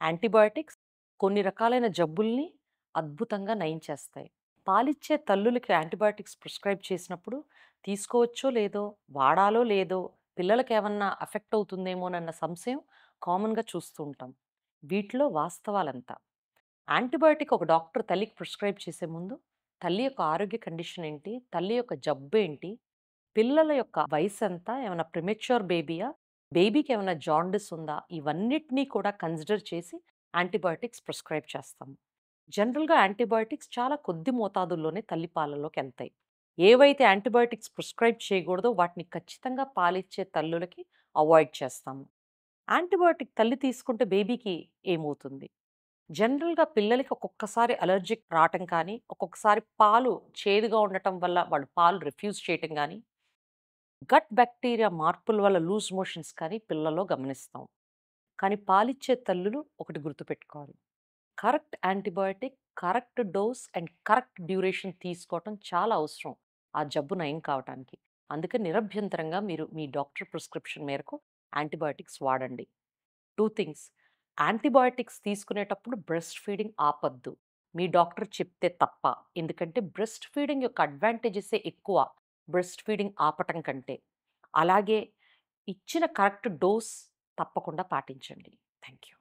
Antibiotics కొన్ని రకాలైన జబ్బుల్ని అద్భుతంగా నయం చేస్తాయి. పాలిచ్చే తల్లులకి యాంటీబయాటిక్స్ ప్రిస్క్రైబ్ చేసినప్పుడు తీసుకోవచ్చో లేదో, వాడాలో లేదో, పిల్లలకేమన్నా ఎఫెక్ట్ అవుతుందేమోనన్న సంశయం కామన్‌గా చూస్తూ ఉంటాం. వీటిలో వాస్తవాలెంత? యాంటీబయాటిక్ ఒక డాక్టర్ తల్లికి ప్రిస్క్రైబ్ చేసే ముందు, తల్లి యొక్క ఆరోగ్య కండిషన్ ఏంటి? తల్లి యొక్క జబ్బేంటి? పిల్లల యొక్క వయసెంత? ఏమైనా ప్రిమెచ్యూర్ బేబీయా? బేబీకేమైనా జాండిస్ ఉందా? ఇవన్నిటిని కూడా కన్సిడర్ చేసి యాంటీబయాటిక్స్ ప్రిస్క్రైబ్ చేస్తాం. జనరల్‌గా యాంటీబయాటిక్స్ చాలా కొద్ది మోతాదుల్లోనే తల్లి పాలల్లోకెళ్తాయి. ఏవైతే యాంటీబయాటిక్స్ ప్రిస్క్రైబ్ చేయకూడదో వాటిని ఖచ్చితంగా పాలిచ్చే తల్లులకి అవాయిడ్ చేస్తాము. యాంటీబయాటిక్ తల్లి తీసుకుంటే బేబీకి ఏమవుతుంది? జనరల్‌గా పిల్లలకి ఒక్కొక్కసారి అలర్జిక్ రావటం కానీ, ఒక్కొక్కసారి పాలు చేదుగా ఉండటం వల్ల వాళ్ళు పాలు రిఫ్యూజ్ చేయటం గానీ, గట్ బ్యాక్టీరియా మార్పుల వల్ల లూజ్ మోషన్స్ కానీ పిల్లల్లో గమనిస్తాం. కానీ పాలిచ్చే తల్లులు ఒకటి గుర్తుపెట్టుకోవాలి. Correct antibiotic, correct dose and correct duration తీసుకోవటం చాలా అవసరం. ఆ జబ్బు నయం కావటానికి. అందుకే నిరభ్యంతరంగా మీరు మీ డాక్టర్ ప్రిస్క్రిప్షన్ మేరకు యాంటీబయాటిక్స్ వాడండి. 2 థింగ్స్. యాంటీబయాటిక్స్ తీసుకునేటప్పుడు బ్రెస్ట్ ఫీడింగ్ ఆపొద్దు. మీ డాక్టర్ చెప్తే తప్ప. ఎందుకంటే బ్రెస్ట్ ఫీడింగ్ యొక్క అడ్వాంటేజెసే ఎక్కువ బ్రెస్ట్ ఫీడింగ్ ఆపటం కంటే. అలాగే ఇచ్చిన కరెక్ట్ డోస్ తప్పకుండా పాటించండి. Thank you.